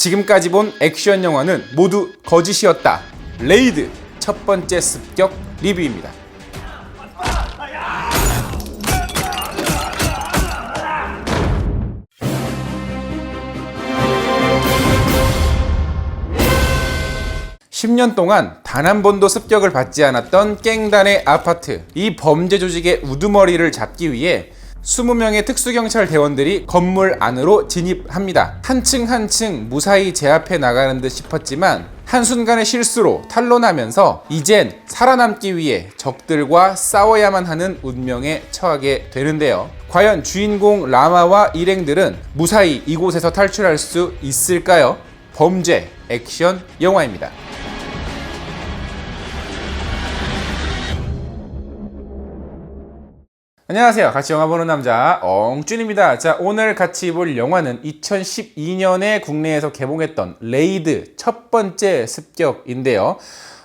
지금까지 본 액션 영화는 모두 거짓이었다. 레이드 첫 번째 습격 리뷰입니다. (10년) 동안 단 한 번도 습격을 받지 않았던 깽단의 아파트. 이 범죄 조직의 우두머리를 잡기 위해 20명의 특수경찰 대원들이 건물 안으로 진입합니다. 한층 한층 무사히 제압해 나가는 듯 싶었지만 한순간의 실수로 탄로나면서 이젠 살아남기 위해 적들과 싸워야만 하는 운명에 처하게 되는데요. 과연 주인공 라마와 일행들은 무사히 이곳에서 탈출할 수 있을까요? 범죄 액션 영화입니다. 안녕하세요. 같이 영화 보는 남자 엉준입니다. 자, 오늘 같이 볼 영화는 2012년에 국내에서 개봉했던 레이드 첫 번째 습격인데요.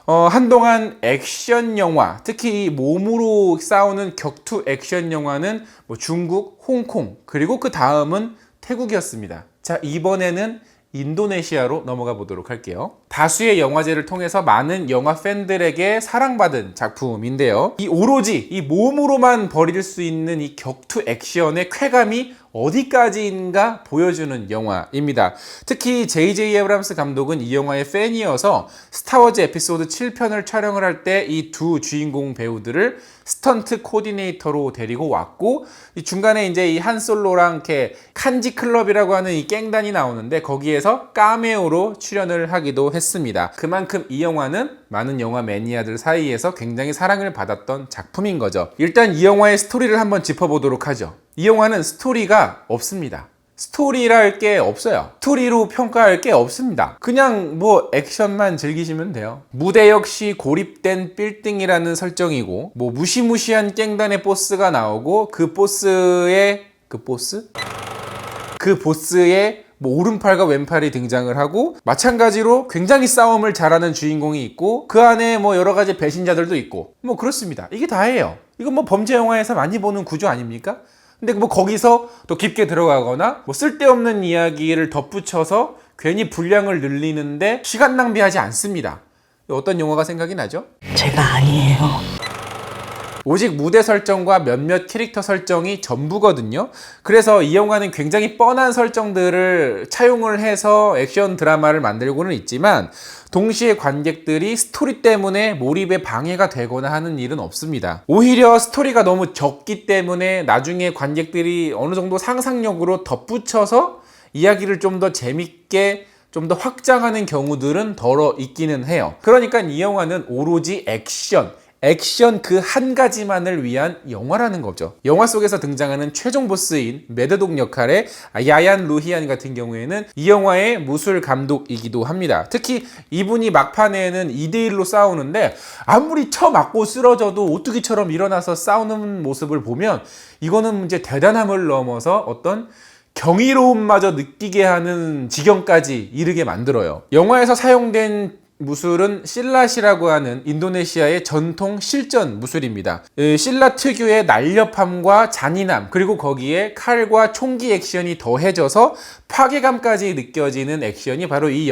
한동안 액션 영화, 특히 이 몸으로 싸우는 격투 액션 영화는 중국, 홍콩, 그리고 그 다음은 태국이었습니다. 자, 이번에는 인도네시아로 넘어가 보도록 할게요. 다수의 영화제를 통해서 많은 영화 팬들에게 사랑받은 작품인데요. 이 오로지 이 몸으로만 벌일 수 있는 이 격투 액션의 쾌감이 어디까지인가 보여주는 영화입니다. 특히 J.J. 에브람스 감독은 이 영화의 팬이어서 스타워즈 에피소드 7편을 촬영을 할 때 이 두 주인공 배우들을 스턴트 코디네이터로 데리고 왔고, 이 중간에 이제 이 한 솔로랑 이렇게 칸지 클럽이라고 하는 이 깽단이 나오는데 거기에서 카메오로 출연을 하기도 했습니다. 그만큼 이 영화는 많은 영화 매니아들 사이에서 굉장히 사랑을 받았던 작품인 거죠. 일단 이 영화의 스토리를 한번 짚어보도록 하죠. 이 영화는 스토리가 없습니다. 스토리랄 게 없어요. 스토리로 평가할 게 없습니다. 그냥 액션만 즐기시면 돼요. 무대 역시 고립된 빌딩이라는 설정이고, 무시무시한 깽단의 보스가 나오고 그 보스의 오른팔과 왼팔이 등장을 하고, 마찬가지로 굉장히 싸움을 잘하는 주인공이 있고, 그 안에 여러 가지 배신자들도 있고, 그렇습니다. 이게 다예요. 이거 범죄 영화에서 많이 보는 구조 아닙니까? 근데 거기서 또 깊게 들어가거나 쓸데없는 이야기를 덧붙여서 괜히 분량을 늘리는데 시간 낭비하지 않습니다. 어떤 영화가 생각이 나죠? 제가 아니에요. 오직 무대 설정과 몇몇 캐릭터 설정이 전부거든요. 그래서 이 영화는 굉장히 뻔한 설정들을 차용을 해서 액션 드라마를 만들고는 있지만, 동시에 관객들이 스토리 때문에 몰입에 방해가 되거나 하는 일은 없습니다. 오히려 스토리가 너무 적기 때문에 나중에 관객들이 어느 정도 상상력으로 덧붙여서 이야기를 좀 더 재밌게 좀 더 확장하는 경우들은 덜어 있기는 해요. 그러니까 이 영화는 오로지 액션 그 한 가지만을 위한 영화라는 거죠. 영화 속에서 등장하는 최종 보스인 매드독 역할의 야얀 루히안 같은 경우에는 이 영화의 무술 감독이기도 합니다. 특히 이분이 막판에는 2대1로 싸우는데 아무리 쳐맞고 쓰러져도 오뚜기처럼 일어나서 싸우는 모습을 보면 이거는 이제 대단함을 넘어서 어떤 경이로움마저 느끼게 하는 지경까지 이르게 만들어요. 영화에서 사용된 무술은 실랏이라고 하는 인도네시아의 전통 실전 무술입니다. 실랏 특유의 날렵함과 잔인함, 그리고 거기에 칼과 총기 액션이 더해져서 파괴감까지 느껴지는 액션이 바로 이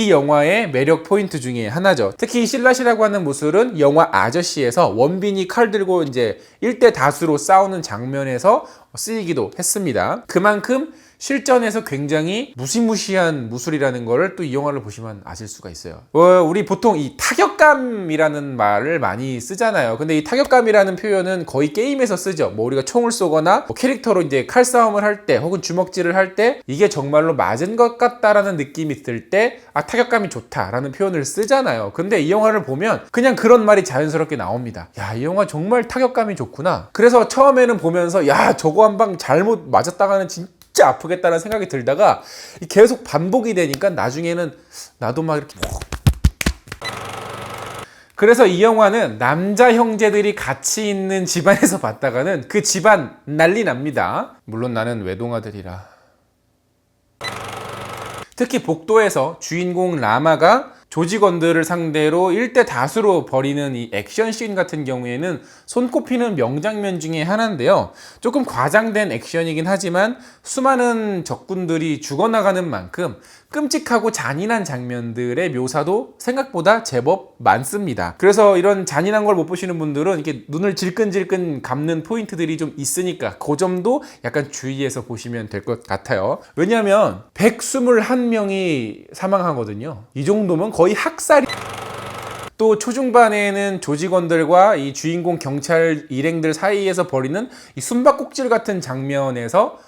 영화의 매력 포인트 중에 하나죠. 특히 실랏이라고 하는 무술은 영화 아저씨에서 원빈이 칼 들고 이제 1대 다수로 싸우는 장면에서 쓰이기도 했습니다. 그만큼 실전에서 굉장히 무시무시한 무술이라는 거를 또 이 영화를 보시면 아실 수가 있어요. 우리 보통 이 타격감이라는 말을 많이 쓰잖아요. 근데 이 타격감이라는 표현은 거의 게임에서 쓰죠. 우리가 총을 쏘거나 캐릭터로 이제 칼싸움을 할 때 혹은 주먹질을 할 때 이게 정말로 맞은 것 같다라는 느낌이 들 때 타격감이 좋다라는 표현을 쓰잖아요. 근데 이 영화를 보면 그냥 그런 말이 자연스럽게 나옵니다. 야, 이 영화 정말 타격감이 좋구나. 그래서 처음에는 보면서 저거 한 방 잘못 맞았다가는 진짜 아프겠다는 생각이 들다가 계속 반복이 되니까 나중에는 나도 막 이렇게 그래서 이 영화는 남자 형제들이 같이 있는 집안에서 봤다가는 그 집안 난리 납니다. 물론 나는 외동아들이라. 특히 복도에서 주인공 라마가 조직원들을 상대로 일대 다수로 벌이는 이 액션씬 같은 경우에는 손꼽히는 명장면 중에 하나인데요. 조금 과장된 액션이긴 하지만 수많은 적군들이 죽어나가는 만큼 끔찍하고 잔인한 장면들의 묘사도 생각보다 제법 많습니다. 그래서 이런 잔인한 걸 못 보시는 분들은 이렇게 눈을 질끈질끈 감는 포인트들이 좀 있으니까 그 점도 약간 주의해서 보시면 될 것 같아요. 왜냐하면 121명이 사망하거든요. 이 정도면 거의 학살이. 또 초중반에는 조직원들과 이 주인공 경찰 일행들 사이에서 벌이는 이 숨바꼭질 같은 장면에서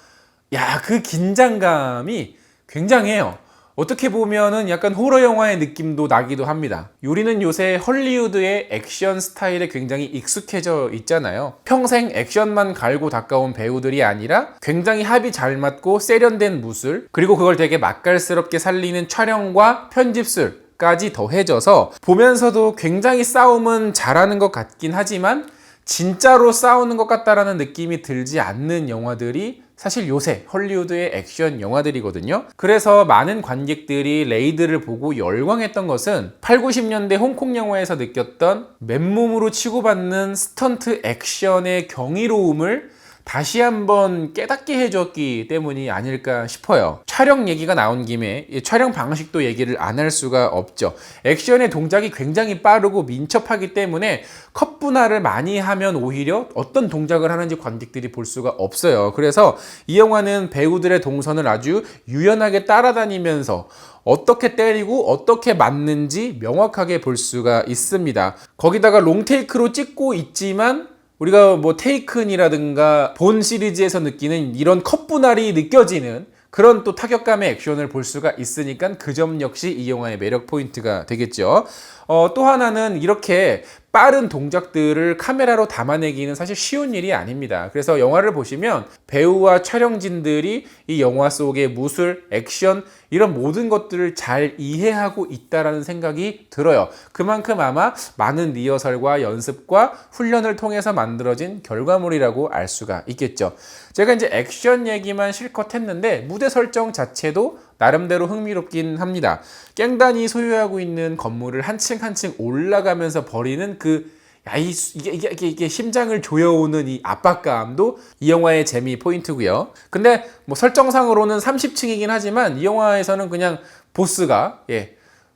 그 긴장감이 굉장해요. 어떻게 보면은 약간 호러 영화의 느낌도 나기도 합니다. 우리는 요새 헐리우드의 액션 스타일에 굉장히 익숙해져 있잖아요. 평생 액션만 갈고 닦아온 배우들이 아니라 굉장히 합이 잘 맞고 세련된 무술, 그리고 그걸 되게 맛깔스럽게 살리는 촬영과 편집술 까지 더해져서 보면서도 굉장히 싸움은 잘하는 것 같긴 하지만 진짜로 싸우는 것 같다라는 느낌이 들지 않는 영화들이 사실 요새 헐리우드의 액션 영화들이거든요. 그래서 많은 관객들이 레이드를 보고 열광했던 것은 8, 90년대 홍콩 영화에서 느꼈던 맨몸으로 치고받는 스턴트 액션의 경이로움을 다시 한번 깨닫게 해줬기 때문이 아닐까 싶어요. 촬영 얘기가 나온 김에 촬영 방식도 얘기를 안 할 수가 없죠. 액션의 동작이 굉장히 빠르고 민첩하기 때문에 컷 분할을 많이 하면 오히려 어떤 동작을 하는지 관객들이 볼 수가 없어요. 그래서 이 영화는 배우들의 동선을 아주 유연하게 따라다니면서 어떻게 때리고 어떻게 맞는지 명확하게 볼 수가 있습니다. 거기다가 롱테이크로 찍고 있지만 우리가 뭐 테이큰이라든가 본 시리즈에서 느끼는 이런 컷 분할이 느껴지는 그런 또 타격감의 액션을 볼 수가 있으니까 그 점 역시 이 영화의 매력 포인트가 되겠죠. 또 하나는 이렇게 빠른 동작들을 카메라로 담아내기는 사실 쉬운 일이 아닙니다. 그래서 영화를 보시면 배우와 촬영진들이 이 영화 속의 무술, 액션 이런 모든 것들을 잘 이해하고 있다라는 생각이 들어요. 그만큼 아마 많은 리허설과 연습과 훈련을 통해서 만들어진 결과물이라고 알 수가 있겠죠. 제가 이제 액션 얘기만 실컷 했는데 무대 설정 자체도 나름대로 흥미롭긴 합니다. 깽단이 소유하고 있는 건물을 한 층 한 층 올라가면서 벌이는 이게 심장을 조여오는 이 압박감도 이 영화의 재미 포인트고요. 근데 뭐 설정상으로는 30층이긴 하지만 이 영화에서는 그냥 보스가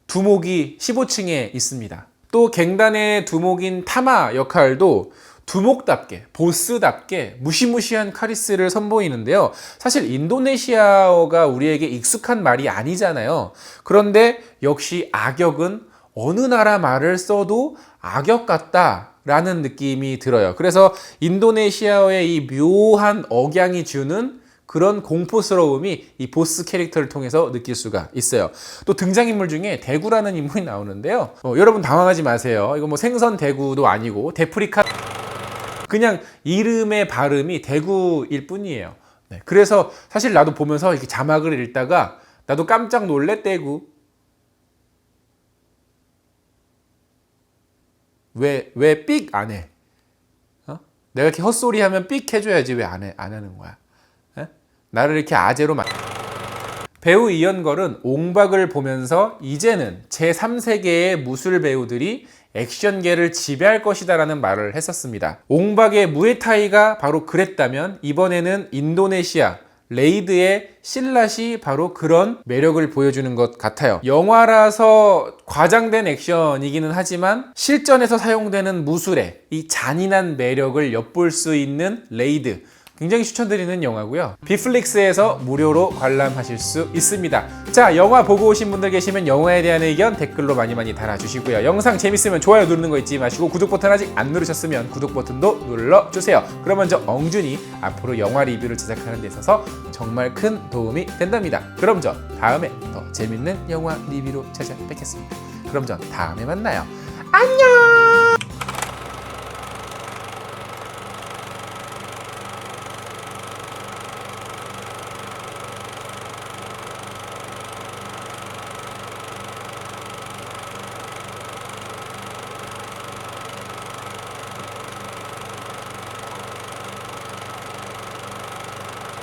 두목이 15층에 있습니다. 또 갱단의 두목인 타마 역할도 두목답게, 보스답게 무시무시한 카리스를 선보이는데요. 사실 인도네시아어가 우리에게 익숙한 말이 아니잖아요. 그런데 역시 악역은 어느 나라 말을 써도 악역 같다라는 느낌이 들어요. 그래서 인도네시아어의 이 묘한 억양이 주는 그런 공포스러움이 이 보스 캐릭터를 통해서 느낄 수가 있어요. 또 등장인물 중에 대구라는 인물이 나오는데요. 여러분 당황하지 마세요. 이거 뭐 생선 대구도 아니고 데프리카, 그냥 이름의 발음이 대구일 뿐이에요. 그래서 사실 나도 보면서 이렇게 자막을 읽다가 나도 깜짝 놀래. 대구. 왜 삑 안 해? 내가 이렇게 헛소리 하면 삑 해줘야지 왜 안 하는 거야? 나를 이렇게 아재로 배우 이연걸은 옹박을 보면서 이제는 제3세계의 무술 배우들이 액션계를 지배할 것이다 라는 말을 했었습니다. 옹박의 무에타이가 바로 그랬다면 이번에는 인도네시아 레이드의 실랏이 바로 그런 매력을 보여주는 것 같아요. 영화라서 과장된 액션이기는 하지만 실전에서 사용되는 무술의 이 잔인한 매력을 엿볼 수 있는 레이드, 굉장히 추천드리는 영화고요. 빅플릭스에서 무료로 관람하실 수 있습니다. 자, 영화 보고 오신 분들 계시면 영화에 대한 의견 댓글로 많이 달아주시고요. 영상 재밌으면 좋아요 누르는 거 잊지 마시고 구독 버튼 아직 안 누르셨으면 구독 버튼도 눌러주세요. 그러면 저 엉준이 앞으로 영화 리뷰를 제작하는 데 있어서 정말 큰 도움이 된답니다. 그럼 저 다음에 더 재밌는 영화 리뷰로 찾아뵙겠습니다. 그럼 전 다음에 만나요. 안녕!